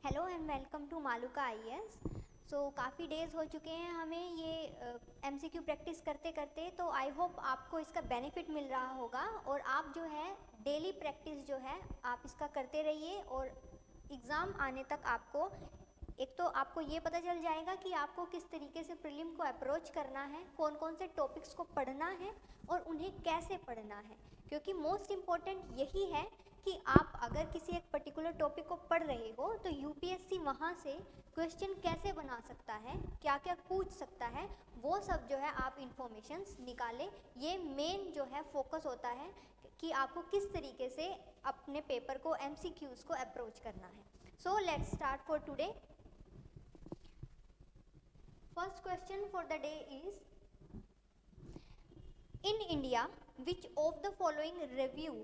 Hello and welcome to Maluka IAS. काफ़ी days हो चुके हैं हमें ये एमसीक्यू प्रैक्टिस करते करते, तो आई होप आपको इसका बेनिफिट मिल रहा होगा और आप जो है डेली प्रैक्टिस जो है आप इसका करते रहिए और एग्ज़ाम आने तक आपको एक तो आपको ये पता चल जाएगा कि आपको किस तरीके से प्रीलिम को अप्रोच करना है, कौन कौन से टॉपिक्स को पढ़ना है और उन्हें कैसे पढ़ना है। क्योंकि मोस्ट इम्पॉर्टेंट यही है कि आप अगर किसी एक पर्टिकुलर टॉपिक को पढ़ रहे हो तो यूपीएससी वहाँ से क्वेश्चन कैसे बना सकता है, क्या क्या पूछ सकता है, वो सब जो है आप इंफॉर्मेशंस निकालें। ये मेन जो है फोकस होता है कि आपको किस तरीके से अपने पेपर को एमसीक्यूज़ को अप्रोच करना है। So let's start for today. First question for the day is, in India which of the following review।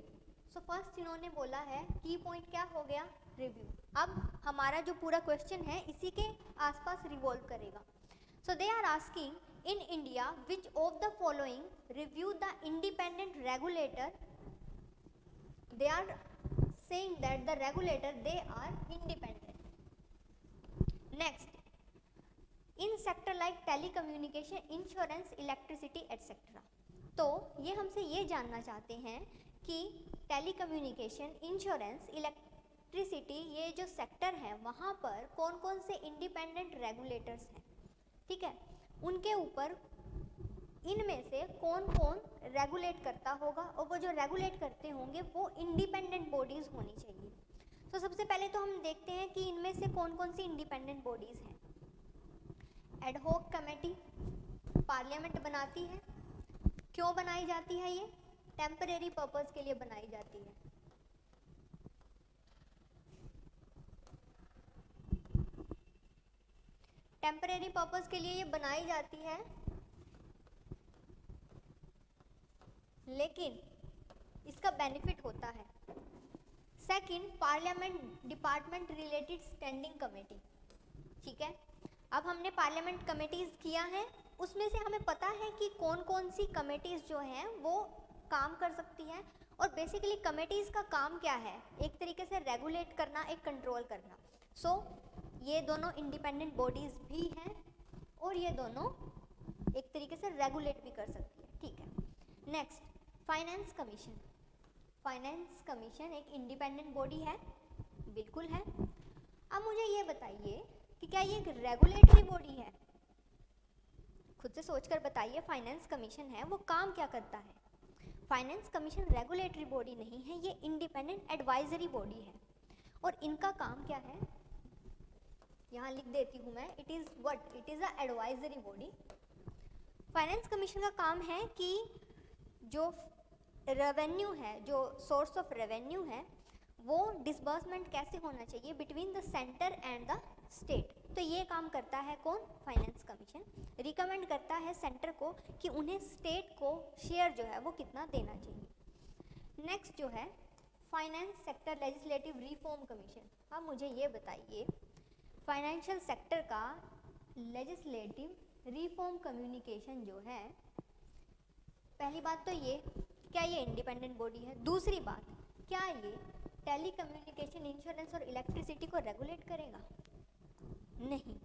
so first इन्होंने बोला है की पॉइंट क्या हो गया, रिव्यू। अब हमारा जो पूरा क्वेश्चन है इसी के आसपास रिवॉल्व करेगा। so they are asking, in India which of the following review the independent regulator। they are saying that the regulator they are independent। next, in sector like telecommunication, insurance, electricity etcetera. तो ये हमसे ये जानना चाहते हैं कि telecommunication, insurance, electricity ये जो सेक्टर है वहाँ पर कौन कौन से इंडिपेंडेंट रेगुलेटर्स हैं, ठीक है, उनके ऊपर इनमें से कौन कौन रेगुलेट करता होगा और वो जो रेगुलेट करते होंगे वो इंडिपेंडेंट बॉडीज़ होनी चाहिए। तो सबसे पहले तो हम देखते हैं कि इनमें से कौन कौन सी इंडिपेंडेंट बॉडीज़ हैं। एडहॉक कमेटी पार्लियामेंट बनाती है। क्यों बनाई जाती है? ये टेम्परेरी पर्पस के लिए बनाई जाती है। टेम्परेरी पर्पस के लिए ये बनाई जाती है, लेकिन इसका बेनिफिट होता है। Second, parliament department related standing committee, ठीक है। अब हमने पार्लियामेंट कमेटीज़ किया है, उसमें से हमें पता है कि कौन कौन सी कमेटीज़ जो हैं वो काम कर सकती हैं। और बेसिकली कमेटीज़ का काम क्या है? एक तरीके से रेगुलेट करना, एक कंट्रोल करना। सो ये दोनों इंडिपेंडेंट बॉडीज़ भी हैं और ये दोनों एक तरीके से रेगुलेट भी कर सकती है, ठीक है। Next, finance commission. Finance commission एक इंडिपेंडेंट बॉडी है, बिल्कुल है। अब मुझे ये बताइए कि क्या ये एक रेगुलेटरी बॉडी है? खुद से सोचकर बताइए, फाइनेंस कमीशन है वो काम क्या करता है? फाइनेंस कमीशन रेगुलेटरी बॉडी नहीं है, ये इंडिपेंडेंट एडवाइजरी बॉडी है। और इनका काम क्या है? यहाँ लिख देती हूँ मैं, it is what? It is a advisory body. Finance commission का काम है कि जो रेवेन्यू है, जो सोर्स ऑफ रेवेन्यू है, वो डिसबर्समेंट कैसे होना चाहिए between the centre and the state. तो ये काम करता है कौन? Finance commission. रिकमेंड करता है सेंटर को कि उन्हें स्टेट को शेयर जो है वो कितना देना चाहिए। नेक्स्ट जो है finance sector legislative reform commission. अब मुझे ये बताइए, फाइनेंशियल सेक्टर का लेजिस्लेटिव रिफॉर्म कम्युनिकेशन जो है, पहली बात तो ये, क्या ये इंडिपेंडेंट बॉडी है? दूसरी बात, क्या ये टेलीकम्युनिकेशन, इंश्योरेंस और इलेक्ट्रिसिटी को रेगुलेट करेगा? नहीं।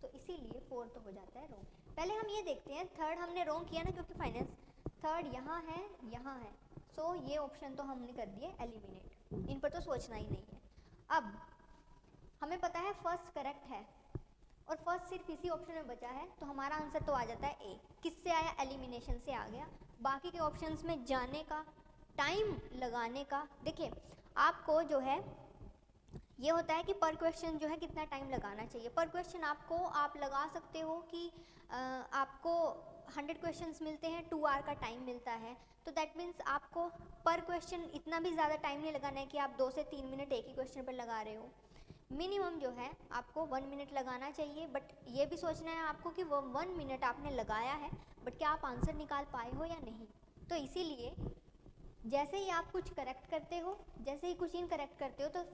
तो इसीलिए फोर्थ हो जाता है रोंग। पहले हम ये देखते हैं, थर्ड हमने रोंग किया ना, क्योंकि फाइनेंस थर्ड यहाँ है, यहाँ है। सो ये ऑप्शन तो हमने कर दिए एलिमिनेट, इन पर तो सोचना ही नहीं है। अब हमें पता है फर्स्ट करेक्ट है और फर्स्ट सिर्फ इसी ऑप्शन में बचा है, तो हमारा आंसर तो आ जाता है ए। किससे आया? एलिमिनेशन से आ गया। बाकी के ऑप्शंस में जाने का, टाइम लगाने का, देखिए आपको जो है ये होता है कि पर क्वेश्चन जो है कितना टाइम लगाना चाहिए। पर क्वेश्चन आपको आप लगा सकते हो कि आपको 100 क्वेश्चंस मिलते हैं, 2 आवर का टाइम मिलता है, तो दैट मीन्स आपको पर क्वेश्चन इतना भी ज़्यादा टाइम नहीं लगाना है कि आप 2 से 3 मिनट एक ही क्वेश्चन पर लगा रहे हो। मिनिमम जो है आपको 1 मिनट लगाना चाहिए, बट ये भी सोचना है आपको कि वो 1 मिनट आपने लगाया है, बट क्या आप आंसर निकाल पाए हो या नहीं। तो इसीलिए जैसे ही आप कुछ करेक्ट करते हो, जैसे ही कुछ इनकरेक्ट करते हो, तो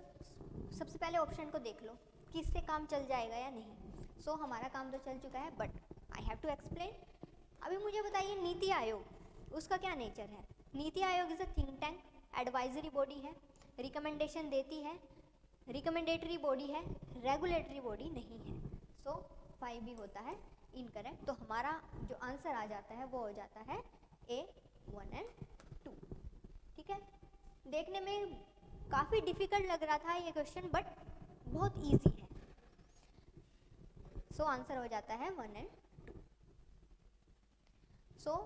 सबसे पहले ऑप्शन को देख लो कि इससे काम चल जाएगा या नहीं। सो हमारा काम तो चल चुका है, but I have to explain. अभी मुझे बताइए, नीति आयोग, उसका क्या नेचर है? NITI Aayog is a think tank, advisory body है, रिकमेंडेशन देती है, रिकमेंडेटरी बॉडी है, रेगुलेटरी बॉडी नहीं है। सो 5 भी होता है इनकरेक्ट। तो हमारा जो आंसर आ जाता है वो हो जाता है A 1 and 2। ठीक है, देखने में काफ़ी डिफिकल्ट लग रहा था ये क्वेश्चन, बट बहुत इजी है। सो आंसर हो जाता है 1 and 2। सो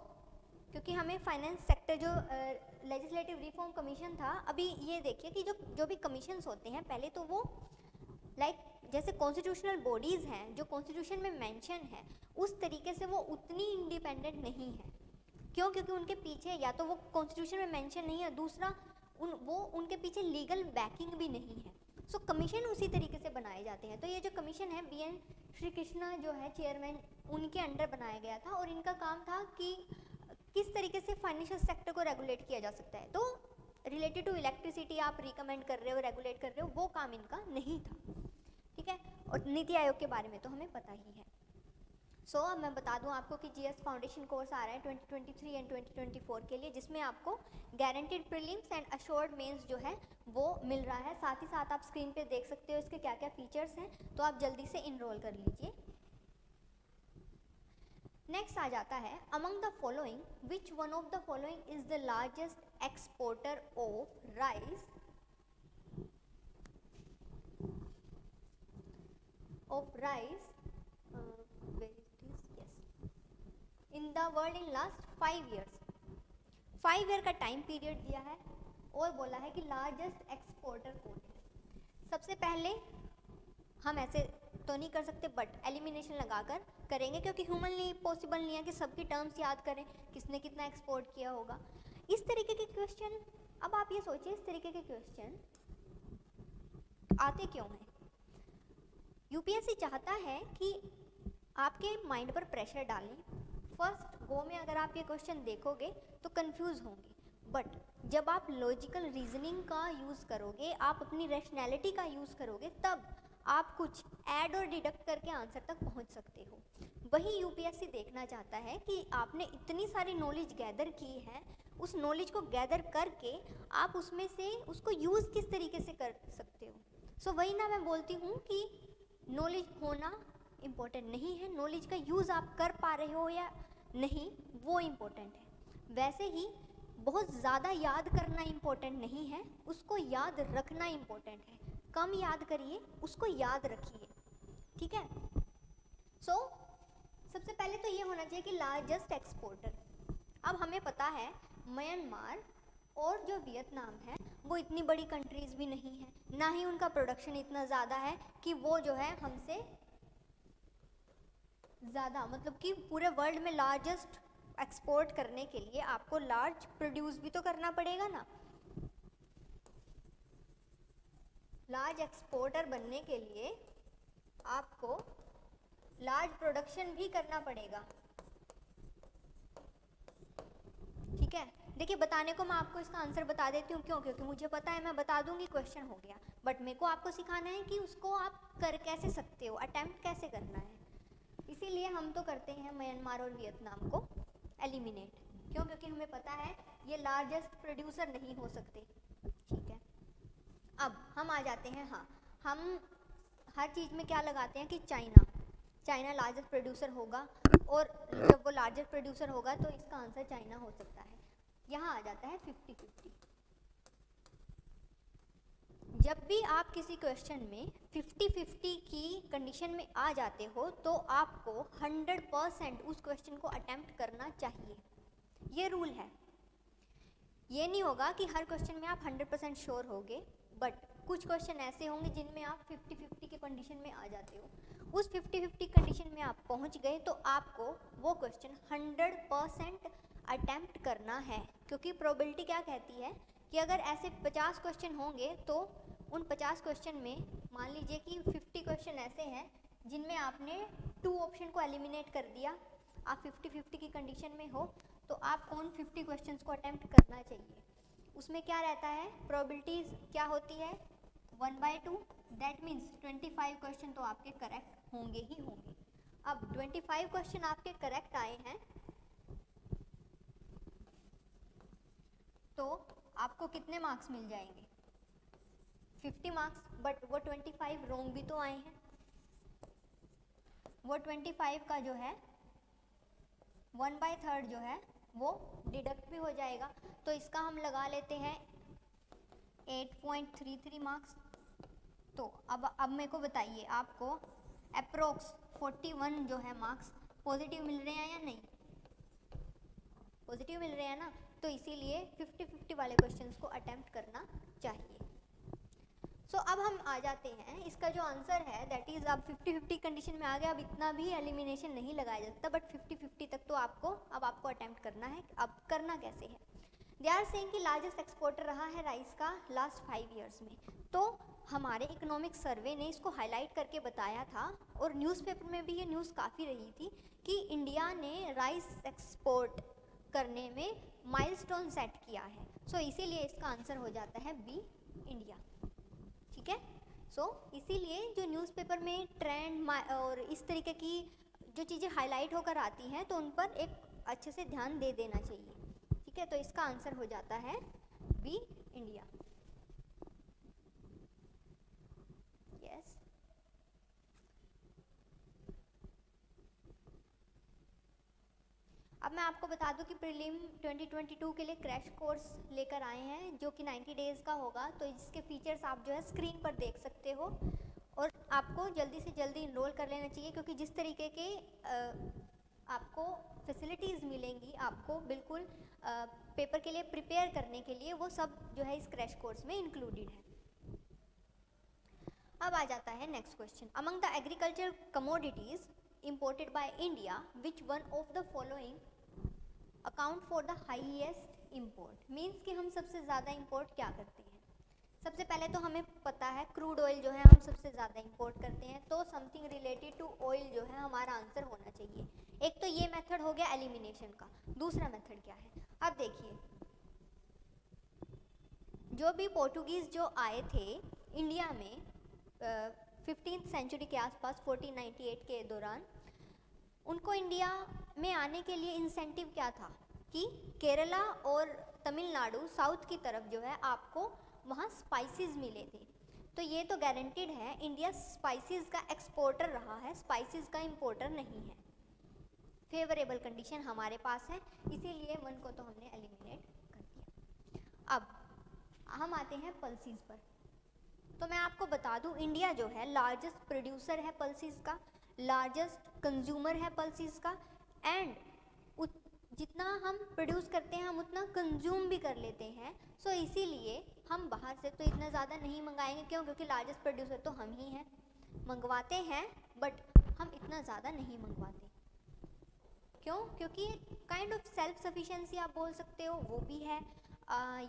क्योंकि हमें फाइनेंस सेक्टर जो लेजिस्लेटिव रिफॉर्म कमीशन था, अभी ये देखिए कि जो भी कमीशंस होते हैं पहले तो वो जैसे कॉन्स्टिट्यूशनल बॉडीज़ हैं जो कॉन्स्टिट्यूशन में मेंशन है, उस तरीके से वो उतनी इंडिपेंडेंट नहीं है। क्यों? क्योंकि उनके पीछे या तो वो कॉन्स्टिट्यूशन में मेंशन नहीं है, दूसरा उनके पीछे लीगल बैकिंग भी नहीं है। सो कमीशन उसी तरीके से बनाए जाते हैं। तो ये जो कमीशन है BN श्री कृष्णा जो है चेयरमैन, उनके अंडर बनाया गया था और इनका काम था कि किस तरीके से फाइनेंशियल सेक्टर को रेगुलेट किया जा सकता है। तो रिलेटेड टू इलेक्ट्रिसिटी आप रिकमेंड कर रहे हो, रेगुलेट कर रहे हो, वो काम इनका नहीं था। ठीक है, और नीति आयोग के बारे में तो हमें पता ही है। सो अब मैं बता दूं आपको कि GS फाउंडेशन कोर्स आ रहा है 2023 एंड 2024 के लिए, जिसमें आपको guaranteed prelims and assured mains जो है वो मिल रहा है। साथ ही साथ आप स्क्रीन पे देख सकते हो इसके क्या क्या फीचर्स हैं, तो आप जल्दी से इनरोल कर लीजिए। नेक्स्ट आ जाता है among the following which one of the following is the largest exporter of rice in the world in last 5 years। 5 year का टाइम पीरियड दिया है और बोला है कि लार्जेस्ट एक्सपोर्टर कौन है। सबसे पहले हम ऐसे तो नहीं कर सकते, बट एलिमिनेशन लगाकर करेंगे, क्योंकि ह्यूमनली पॉसिबल नहीं है कि सबकी टर्म्स याद करें, किसने कितना एक्सपोर्ट किया होगा। इस तरीके के क्वेश्चन, अब आप ये सोचिए इस तरीके के क्वेश्चन आते क्यों हैं। यूपीएससी चाहता है कि आपके माइंड पर प्रेशर डालें। फर्स्ट गो में अगर आप ये क्वेश्चन देखोगे तो कंफ्यूज होंगे, बट जब आप लॉजिकल रीजनिंग का यूज़ करोगे, आप अपनी रैशनैलिटी का यूज़ करोगे, तब आप कुछ ऐड और डिडक्ट करके आंसर तक पहुंच सकते हो। वही यूपीएससी देखना चाहता है कि आपने इतनी सारी नॉलेज गैदर की है, उस नॉलेज को गैदर करके आप उसमें से उसको यूज़ किस तरीके से कर सकते हो। सो वही ना मैं बोलती हूँ कि नॉलेज होना इम्पोर्टेंट नहीं है, नॉलेज का यूज़ आप कर पा रहे हो या नहीं वो इम्पोर्टेंट है। वैसे ही बहुत ज़्यादा याद करना इम्पोर्टेंट नहीं है, उसको याद रखना इम्पोर्टेंट है। कम याद करिए, उसको याद रखिए। ठीक है। सो सबसे पहले तो ये होना चाहिए कि लार्जेस्ट एक्सपोर्टर। अब हमें पता है म्यांमार और जो वियतनाम है वो इतनी बड़ी कंट्रीज़ भी नहीं है, ना ही उनका प्रोडक्शन इतना ज़्यादा है कि वो जो है हमसे ज़्यादा, मतलब कि पूरे वर्ल्ड में लार्जेस्ट एक्सपोर्ट करने के लिए आपको लार्ज प्रोड्यूस भी तो करना पड़ेगा ना। लार्ज एक्सपोर्टर बनने के लिए आपको लार्ज प्रोडक्शन भी करना पड़ेगा। ठीक है, देखिए बताने को मैं आपको इसका आंसर बता देती हूँ, क्यों? क्योंकि मुझे पता है, मैं बता दूंगी क्वेश्चन हो गया, बट मेरे को आपको सिखाना है कि उसको आप कर कैसे सकते हो, अटेम्प्ट कैसे करना है। इसीलिए हम तो करते हैं म्यांमार और वियतनाम को एलिमिनेट। क्यों? क्योंकि हमें पता है ये लार्जेस्ट प्रोड्यूसर नहीं हो सकते। ठीक है, अब हम आ जाते हैं, हाँ हम हर चीज़ में क्या लगाते हैं कि चाइना लार्जेस्ट प्रोड्यूसर होगा, और जब वो लार्जेस्ट प्रोड्यूसर होगा तो इसका आंसर चाइना हो सकता है। यहाँ आ जाता है 50-50। जब भी आप किसी क्वेश्चन में 50-50 की कंडीशन में आ जाते हो तो आपको 100% उस क्वेश्चन को अटेम्प्ट करना चाहिए। ये रूल है। ये नहीं होगा कि हर क्वेश्चन में आप 100% श्योर होगे, बट कुछ क्वेश्चन ऐसे होंगे जिनमें आप 50-50 की कंडीशन में आ जाते हो। उस 50-50 कंडीशन में आप पहुंच गए तो आपको वो क्वेश्चन 100% अटेम्प्ट करना है, क्योंकि प्रोबेबिलिटी क्या कहती है कि अगर ऐसे 50 क्वेश्चन होंगे तो उन 50 क्वेश्चन में मान लीजिए कि 50 क्वेश्चन ऐसे हैं जिनमें आपने 2 ऑप्शन को एलिमिनेट कर दिया, आप 50-50 की कंडीशन में हो, तो आपको उन 50 क्वेश्चंस को अटेम्प्ट करना चाहिए। उसमें क्या रहता है, प्रोबेबिलिटीज़ क्या होती है 1/2, दैट मीन्स 25 क्वेश्चन तो आपके करेक्ट होंगे ही होंगे। अब 25 क्वेश्चन आपके करेक्ट आए हैं तो आपको कितने मार्क्स मिल जाएंगे? 50 मार्क्स, बट वो 25 रॉन्ग भी तो आए हैं। वो 25 का जो है 1/3 जो है वो डिडक्ट भी हो जाएगा, तो इसका हम लगा लेते हैं 8.33 मार्क्स। तो अब मेरे को बताइए, आपको अप्रोक्स 41 जो है मार्क्स पॉजिटिव मिल रहे हैं या नहीं? पॉजिटिव मिल रहे हैं ना, तो इसीलिए 50-50 वाले क्वेश्चंस को अटेम्प्ट करना चाहिए। सो अब हम आ जाते हैं, इसका जो आंसर है दैट इज़, अब 50-50 कंडीशन में आ गया, अब इतना भी एलिमिनेशन नहीं लगाया जाता, बट 50-50 तक तो आपको अटेम्प्ट करना है। अब करना कैसे है? दे आर सेइंग कि लार्जेस्ट एक्सपोर्टर रहा है राइस का लास्ट 5 ईयर्स में। तो हमारे इकोनॉमिक सर्वे ने इसको हाईलाइट करके बताया था, और न्यूज़पेपर में भी ये न्यूज़ काफ़ी रही थी कि इंडिया ने राइस एक्सपोर्ट करने में माइलस्टोन सेट किया है। सो इसीलिए इसका आंसर हो जाता है बी, इंडिया। ठीक है। सो इसीलिए जो न्यूज़पेपर में ट्रेंड और इस तरीके की जो चीज़ें हाईलाइट होकर आती हैं, तो उन पर एक अच्छे से ध्यान दे देना चाहिए। ठीक है, तो इसका आंसर हो जाता है बी, इंडिया। यस। अब मैं आपको बता दूं कि प्रीलिम 2022 के लिए क्रैश कोर्स लेकर आए हैं, जो कि 90 डेज़ का होगा। तो इसके फीचर्स आप जो है स्क्रीन पर देख सकते हो, और आपको जल्दी से जल्दी इनरोल कर लेना चाहिए, क्योंकि जिस तरीके के आपको फैसिलिटीज़ मिलेंगी आपको बिल्कुल पेपर के लिए प्रिपेयर करने के लिए, वो सब जो है इस क्रैश कोर्स में इंक्लूडेड है। अब आ जाता है next question, among the agriculture commodities imported by India, which one of the following account for the highest import? Means कि हम सबसे ज़्यादा इम्पोर्ट क्या करते हैं? सबसे पहले तो हमें पता है क्रूड ऑयल जो है हम सबसे ज़्यादा इम्पोर्ट करते हैं, तो समथिंग रिलेटेड टू ऑयल जो है हमारा आंसर होना चाहिए। एक तो ये मेथड हो गया एलिमिनेशन का। दूसरा मेथड क्या है? अब देखिए, जो भी पोर्टुगीज़ जो आए थे इंडिया में 15th सेंचुरी के आसपास 1498 के दौरान, उनको इंडिया में आने के लिए इंसेंटिव क्या था कि केरला और तमिलनाडु साउथ की तरफ जो है आपको वहाँ स्पाइसेस मिले थे। तो ये तो गारंटीड है, इंडिया स्पाइसेस का एक्सपोर्टर रहा है, स्पाइसेस का इंपोर्टर नहीं है। फेवरेबल कंडीशन हमारे पास है, इसीलिए वन को तो हमने एलिमिनेट कर दिया। अब हम आते हैं पल्सीज पर। तो मैं आपको बता दूं, इंडिया जो है लार्जेस्ट प्रोड्यूसर है पल्सीज का, लार्जेस्ट कंज्यूमर है पल्सीज का, एंड जितना हम प्रोड्यूस करते हैं हम उतना कंज्यूम भी कर लेते हैं। सो इसीलिए हम बाहर से तो इतना ज़्यादा नहीं मंगाएंगे। क्यों? क्योंकि लार्जेस्ट प्रोड्यूसर तो हम ही हैं। मंगवाते हैं बट हम इतना ज़्यादा नहीं मंगवाते। क्यों? क्योंकि काइंड ऑफ सेल्फ सफिशिएंसी आप बोल सकते हो, वो भी है।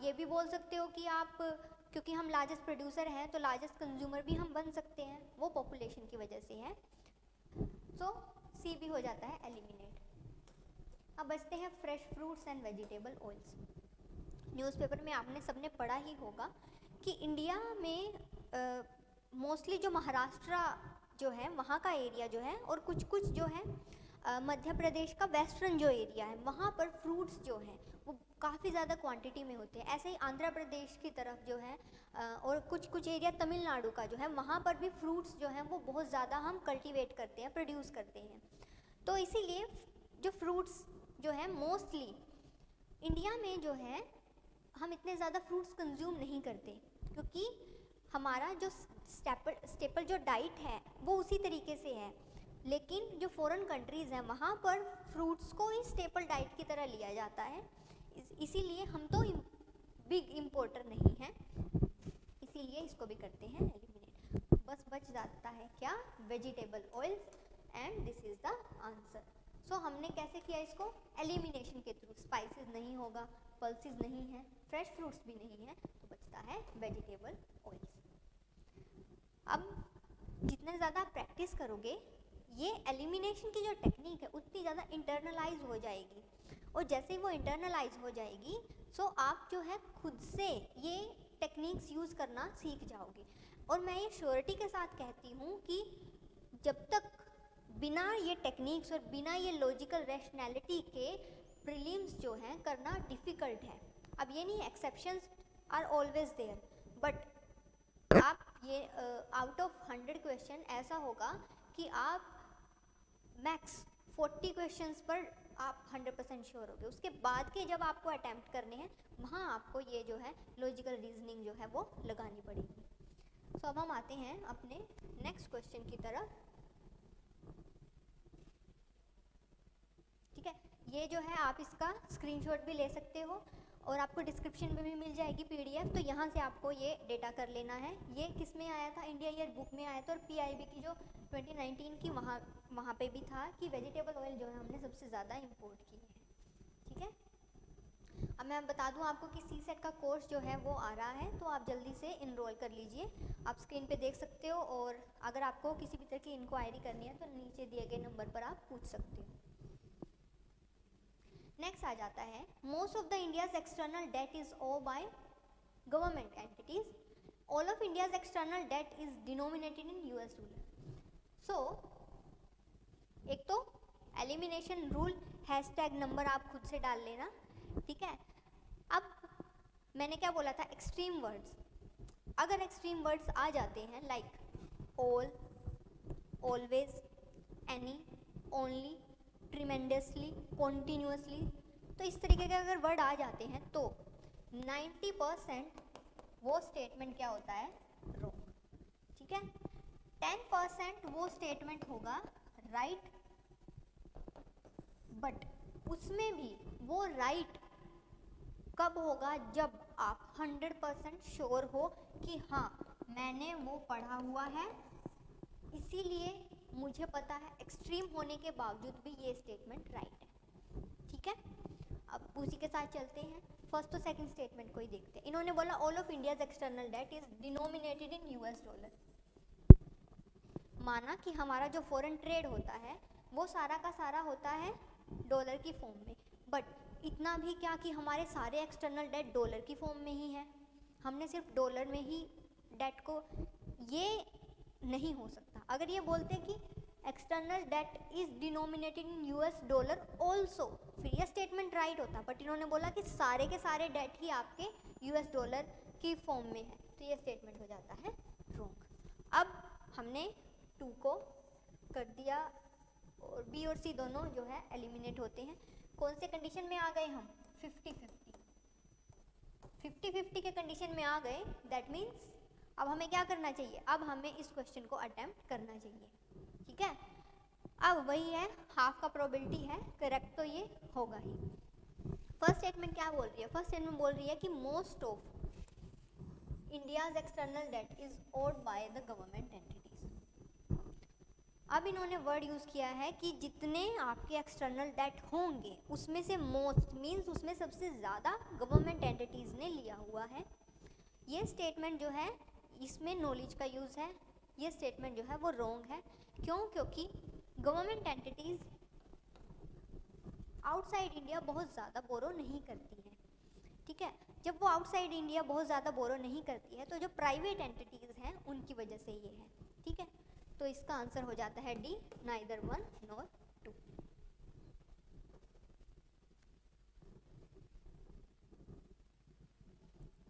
ये भी बोल सकते हो कि आप, क्योंकि हम लार्जेस्ट प्रोड्यूसर हैं तो लार्जेस्ट कंज्यूमर भी हम बन सकते हैं, वो पॉपुलेशन की वजह से है। सो सी भी हो जाता है एलिमिनेट। अब बचते हैं fresh fruits and vegetable oils. Newspaper में आपने सबने पढ़ा ही होगा कि इंडिया में मोस्टली जो महाराष्ट्र जो है वहाँ का एरिया जो है, और कुछ कुछ जो है मध्य प्रदेश का वेस्टर्न जो एरिया है, वहाँ पर फ्रूट्स जो हैं वो काफ़ी ज़्यादा क्वांटिटी में होते हैं। ऐसे ही आंध्र प्रदेश की तरफ जो है और कुछ कुछ एरिया तमिलनाडु का जो है, वहाँ पर भी फ्रूट्स जो हैं वो बहुत ज़्यादा हम कल्टीवेट करते हैं, प्रोड्यूस करते हैं। तो इसीलिए जो फ्रूट्स जो है मोस्टली इंडिया में जो है हम इतने ज़्यादा फ्रूट्स कंज्यूम नहीं करते, क्योंकि हमारा जो स्टेपल जो डाइट है वो उसी तरीके से है। लेकिन जो फॉरेन कंट्रीज़ हैं वहाँ पर फ्रूट्स को ही स्टेपल डाइट की तरह लिया जाता है, इसीलिए हम तो बिग इम्पोर्टर नहीं हैं, इसीलिए इसको भी करते हैं एलिमिनेट। बस बच जाता है क्या? Vegetable oils, and this is the answer. So हमने कैसे किया इसको? एलिमिनेशन के थ्रू। स्पाइसेस नहीं होगा, पल्सेस नहीं है, फ्रेश फ्रूट्स भी नहीं है, तो बचता है वेजिटेबल ऑयल्स। अब जितने ज़्यादा प्रैक्टिस करोगे, ये एलिमिनेशन की जो टेक्निक है उतनी ज़्यादा इंटरनलाइज हो जाएगी, और जैसे ही वो इंटरनलाइज हो जाएगी सो आप जो है खुद से ये टेक्निक्स यूज़ करना सीख जाओगे। और मैं ये श्योरिटी के साथ कहती हूँ कि जब तक बिना ये टेक्निक्स और बिना ये लॉजिकल रैशनैलिटी के प्रीलिम्स जो हैं करना डिफ़िकल्ट है। अब ये नहीं, exceptions are always there, but आप ये आउट ऑफ 100 क्वेश्चन ऐसा होगा कि आप मैक्स 40 क्वेश्चंस पर आप 100% श्योर होगे। उसके बाद के जब आपको अटैम्प्ट करने हैं वहाँ आपको ये जो है लॉजिकल रीजनिंग जो है वो लगानी पड़ेगी। सो अब हम आते हैं अपने नेक्स्ट क्वेश्चन की तरफ। ठीक है, ये जो है आप इसका स्क्रीनशॉट भी ले सकते हो और आपको डिस्क्रिप्शन में भी मिल जाएगी पीडीएफ, तो यहाँ से आपको ये डेटा कर लेना है। ये किस में आया था, इंडिया ईयर बुक में आया था, और पीआईबी की जो 2019 की वहाँ पे भी था कि वेजिटेबल ऑयल जो है हमने सबसे ज़्यादा इंपोर्ट की है। ठीक है, अब मैं बता दूं आपको कि सी सेट का कोर्स जो है वो आ रहा है, तो आप जल्दी से इनरोल कर लीजिए। आप स्क्रीन पे देख सकते हो, और अगर आपको किसी भी तरह की इंक्वायरी करनी है तो नीचे दिए गए नंबर पर आप पूछ सकते हो। नेक्स्ट आ जाता है, most of the India's external debt is owed by government entities, all of India's external debt is denominated in US dollar. So एक तो एलिमिनेशन रूल हैशटैग नंबर आप खुद से डाल लेना। ठीक है, अब मैंने क्या बोला था, एक्सट्रीम वर्ड्स। अगर एक्सट्रीम वर्ड्स आ जाते हैं like all, always, any, only, tremendously, continuously, तो इस तरीके के अगर वर्ड आ जाते हैं तो 90% वो स्टेटमेंट क्या होता है, रॉन्ग। ठीक है, 10% वो स्टेटमेंट होगा राइट, बट उसमें भी वो राइट कब होगा, जब आप 100% श्योर हो कि हाँ मैंने वो पढ़ा हुआ है, इसीलिए मुझे पता है एक्सट्रीम होने के बावजूद भी ये स्टेटमेंट राइट है। ठीक है, अब उसी के साथ चलते हैं, फर्स्ट और सेकंड स्टेटमेंट को ही देखते हैं। इन्होंने बोला all of India's external debt is denominated in US dollar. माना कि हमारा जो फॉरेन ट्रेड होता है वो सारा का सारा होता है डॉलर की फॉर्म में, बट इतना भी क्या कि हमारे सारे एक्सटर्नल डेट डॉलर की फॉर्म में ही है, हमने सिर्फ डॉलर में ही डेट को, ये नहीं हो सकता। अगर ये बोलते हैं कि external debt is denominated in US dollar also, फिर ये स्टेटमेंट राइट होता, बट इन्होंने बोला कि सारे के सारे डेट ही आपके यूएस डॉलर की फॉर्म में है, तो ये स्टेटमेंट हो जाता है रॉन्ग। अब हमने 2 को कर दिया और बी और सी दोनों जो है एलिमिनेट होते हैं। कौन से कंडीशन में आ गए हम, 50-50 के कंडीशन में आ गए। दैट मीन्स अब हमें क्या करना चाहिए, अब हमें इस क्वेश्चन को अटेम्प्ट करना चाहिए। ठीक है, अब वही है, हाफ का प्रोबेबिलिटी है, करेक्ट तो ये होगा ही। फर्स्ट स्टेटमेंट क्या बोल रही है, फर्स्ट स्टेटमेंट बोल रही है कि most of India's external debt is owed by the government entities. अब इन्होंने वर्ड यूज़ किया है कि जितने आपके एक्सटर्नल डेट होंगे उसमें से मोस्ट मीन्स उसमें सबसे ज़्यादा गवर्नमेंट एंटिटीज़ ने लिया हुआ है। ये स्टेटमेंट जो है इसमें नॉलेज का यूज़ है, ये स्टेटमेंट जो है वो रॉन्ग है। क्यों, क्योंकि गवर्नमेंट एंटिटीज़ आउटसाइड इंडिया बहुत ज़्यादा बोरो नहीं करती है। ठीक है, जब वो आउटसाइड इंडिया बहुत ज़्यादा बोरो नहीं करती है तो जो प्राइवेट एंटिटीज़ हैं उनकी वजह से ये है। ठीक है, तो इसका आंसर हो जाता है डी, नाइदर 1 नॉर 2।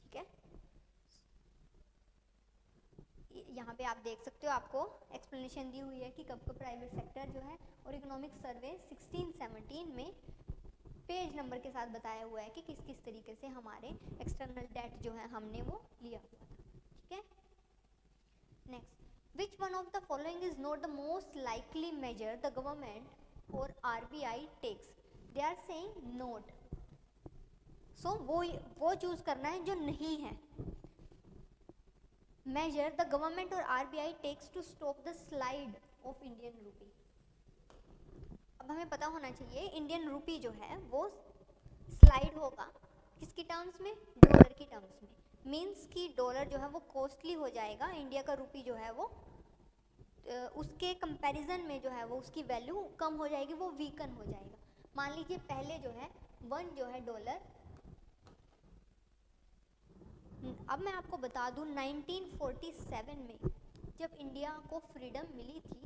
ठीक है, यहाँ पे आप देख सकते हो, आपको एक्सप्लेनेशन दी हुई है कि कब कब प्राइवेट सेक्टर जो है, और इकोनॉमिक सर्वे 1617 में पेज नंबर के साथ बताया हुआ है कि किस किस तरीके से हमारे एक्सटर्नल डेट जो है हमने वो लिया हुआ था। ठीक है, next, which one of the following is not the most likely measure the government or RBI takes? They are saying not. So वो चूज करना है जो नहीं है। Measure the government or RBI takes to stop the slide of Indian rupee. अब हमें पता होना चाहिए इंडियन रूपी जो है वो स्लाइड होगा किसकी टर्म्स में, डॉलर की टर्म्स में। मीन्स कि डॉलर जो है वो कॉस्टली हो जाएगा, इंडिया का रूपी जो है वो उसके कंपैरिजन में जो है वो उसकी वैल्यू कम हो जाएगी, वो वीकन हो जाएगा। मान लीजिए पहले जो है 1 जो है डॉलर, अब मैं आपको बता दूं 1947 में जब इंडिया को फ्रीडम मिली थी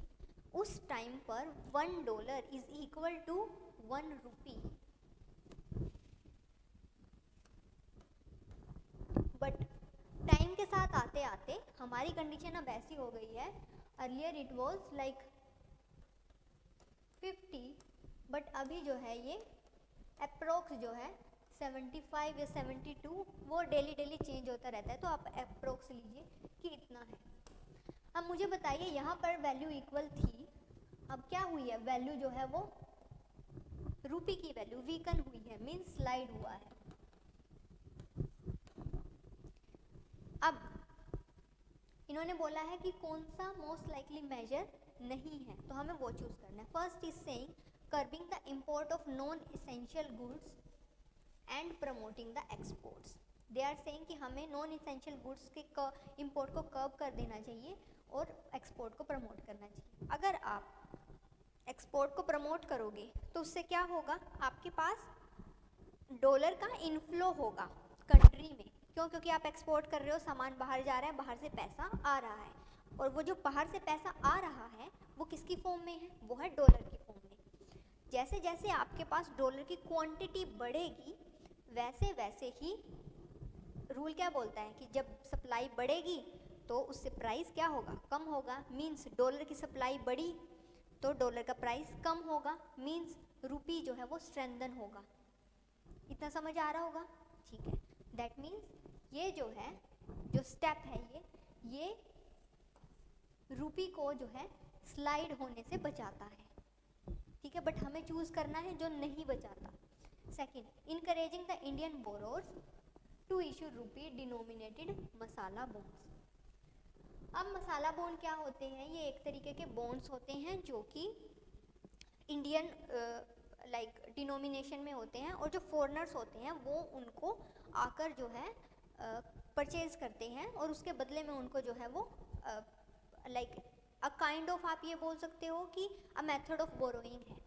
उस टाइम पर $1 is equal to 1 rupee. But time के साथ आते आते हमारी कंडीशन अब ऐसी हो गई है, earlier it was like 50, but अभी जो है ये अप्रोक्स जो है 75 या 72, वो डेली डेली चेंज होता रहता है, तो आप अप्रोक्स लीजिए कि इतना है। अब मुझे बताइए, यहाँ पर वैल्यू इक्वल थी, अब क्या हुई है, वैल्यू जो है वो रुपी की वैल्यू वीकन हुई है, मीन्स स्लाइड हुआ है। अब इन्होंने बोला है कि कौन सा मोस्ट लाइकली मेजर नहीं है, तो हमें वो चूज करना है। First is saying curbing the import of non-essential goods and promoting the exports. They are saying कि हमें नॉन इसेंशियल गुड्स के इम्पोर्ट को कर्ब कर देना चाहिए और एक्सपोर्ट को प्रमोट करना चाहिए। अगर आप एक्सपोर्ट को प्रमोट करोगे तो उससे क्या होगा, आपके पास डॉलर का इनफ्लो होगा कंट्री में। क्यों? क्योंकि आप एक्सपोर्ट कर रहे हो, सामान बाहर जा रहा है, बाहर से पैसा आ रहा है, और वो जो बाहर से पैसा आ रहा है वो किसकी फॉर्म में है, वो है डॉलर की फॉर्म में। जैसे जैसे आपके पास डॉलर की क्वांटिटी बढ़ेगी वैसे वैसे ही रूल क्या बोलता है कि जब सप्लाई बढ़ेगी तो उससे प्राइस क्या होगा, कम होगा। मींस डॉलर की सप्लाई बढ़ी तो डॉलर का प्राइस कम होगा, मींस रुपी जो है वो स्ट्रेंथन होगा। इतना समझ आ रहा होगा? ठीक है, दैट मीन्स ये जो है, जो स्टेप है ये रुपी को जो है स्लाइड होने से बचाता है। ठीक है, बट हमें चूज करना है जो नहीं बचाता। Second, encouraging the Indian borrowers to issue rupee denominated masala bonds. अब मसाला बॉन्ड क्या होते हैं, ये एक तरीके के बॉन्ड्स होते हैं जो कि इंडियन लाइक डिनोमिनेशन में होते हैं, और जो फॉरेनर्स होते हैं वो उनको आकर जो है परचेज करते हैं, और उसके बदले में उनको जो है वो लाइक अ काइंड ऑफ, आप ये बोल सकते हो कि अ मेथड ऑफ बोरोइंग है।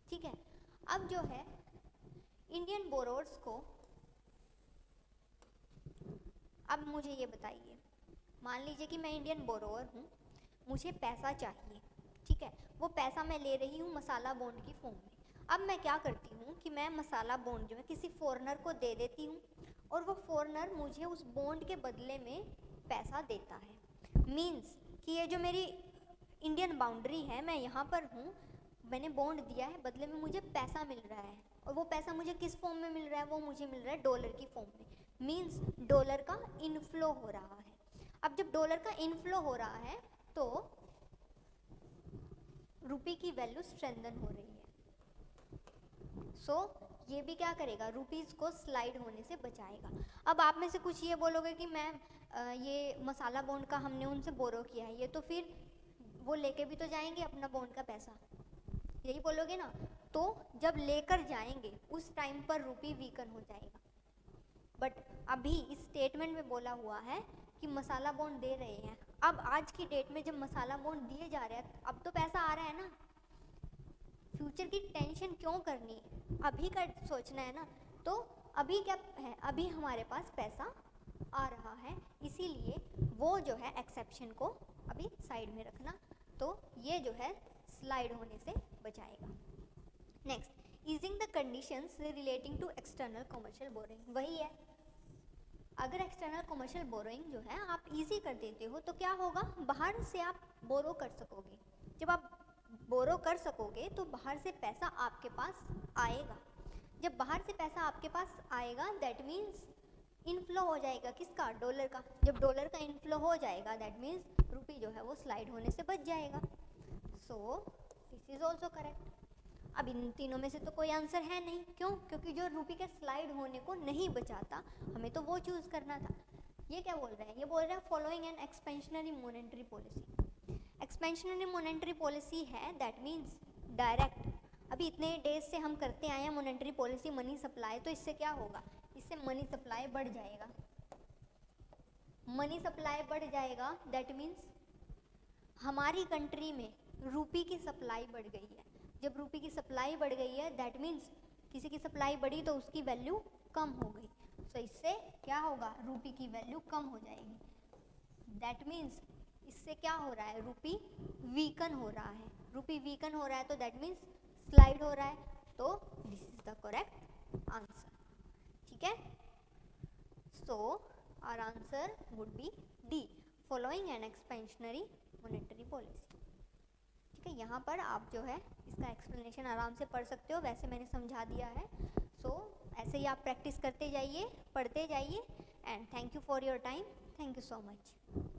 ठीक है, अब जो है इंडियन बोरोर्स को, अब मुझे ये बताइए, मान लीजिए कि मैं इंडियन बोरोअर हूँ, मुझे पैसा चाहिए। ठीक है, वो पैसा मैं ले रही हूँ मसाला बॉन्ड की फॉर्म में। अब मैं क्या करती हूँ कि मैं मसाला बॉन्ड जो है किसी फॉरेनर को दे देती हूँ, और वो फॉरेनर मुझे उस बॉन्ड के बदले में पैसा देता है। मीन्स कि ये जो मेरी इंडियन बाउंड्री है, मैं यहाँ पर हूँ, मैंने बॉन्ड दिया है, बदले में मुझे पैसा मिल रहा है, और वो पैसा मुझे किस फॉर्म में मिल रहा है, वो मुझे मिल रहा है डॉलर की फॉर्म में। मीन्स डॉलर का इनफ्लो हो रहा है। अब जब डॉलर का इनफ्लो हो रहा है तो रुपी की वैल्यू स्ट्रेंथन हो रही है। सो ये भी क्या करेगा, रुपीस को स्लाइड होने से बचाएगा। अब आप में से कुछ ये बोलोगे कि मैम ये मसाला बॉन्ड का हमने उनसे बोरो किया है, ये तो फिर वो लेके भी तो जाएंगे अपना बॉन्ड का पैसा, यही बोलोगे ना। तो जब लेकर जाएंगे उस टाइम पर रुपी वीकन हो जाएगा। बट अभी इस स्टेटमेंट में बोला हुआ है कि मसाला बॉन्ड दे रहे हैं। अब आज की डेट में जब मसाला बॉन्ड दिए जा रहे हैं, अब तो पैसा आ रहा है ना, फ्यूचर की टेंशन क्यों करनी है, अभी का सोचना है ना। तो अभी क्या है, अभी हमारे पास पैसा आ रहा है, इसीलिए वो जो है एक्सेप्शन को अभी साइड में रखना, तो ये जो है स्लाइड होने से बचाएगा। Next, easing the conditions relating to external commercial borrowing. वही है, अगर एक्सटर्नल कमर्शियल बोरोइंग जो है आप इजी कर देते हो तो क्या होगा, बाहर से आप बोरो कर सकोगे। जब आप बोरो कर सकोगे तो बाहर से पैसा आपके पास आएगा। जब बाहर से पैसा आपके पास आएगा दैट मीन्स इनफ्लो हो जाएगा, किसका, डॉलर का। जब डॉलर का इनफ्लो हो जाएगा दैट मीन्स रुपी जो है वो स्लाइड होने से बच जाएगा। So this is also correct. अब इन तीनों में से तो कोई आंसर है नहीं, क्यों? क्योंकि जो रुपी के स्लाइड होने को नहीं बचाता, हमें तो वो चूज करना था। ये क्या बोल रहा है, ये बोल रहा है following an expansionary monetary policy. Expansionary monetary policy है दैट मीन्स डायरेक्ट। अभी इतने डेज से हम करते आए हैं मॉनेटरी पॉलिसी, मनी सप्लाई, तो इससे क्या होगा, इससे मनी सप्लाई बढ़ जाएगा। मनी सप्लाई बढ़ जाएगा दैट मीन्स हमारी कंट्री में रुपी की सप्लाई बढ़ गई है। जब रुपी की सप्लाई बढ़ गई है दैट मीन्स किसी की सप्लाई बढ़ी तो उसकी वैल्यू कम हो गई। सो इससे क्या होगा, रुपी की वैल्यू कम हो जाएगी। दैट मीन्स इससे क्या हो रहा है, रुपी वीकन हो रहा है। रुपी वीकन हो रहा है तो दैट मीन्स स्लाइड हो रहा है। तो this is the correct answer. ठीक है, so our answer would be D, following an expansionary monetary policy. ठीक है, यहाँ पर आप जो है इसका एक्सप्लेनेशन आराम से पढ़ सकते हो, वैसे मैंने समझा दिया है। सो ऐसे ही आप प्रैक्टिस करते जाइए, पढ़ते जाइए, and thank you for your time. Thank you so much.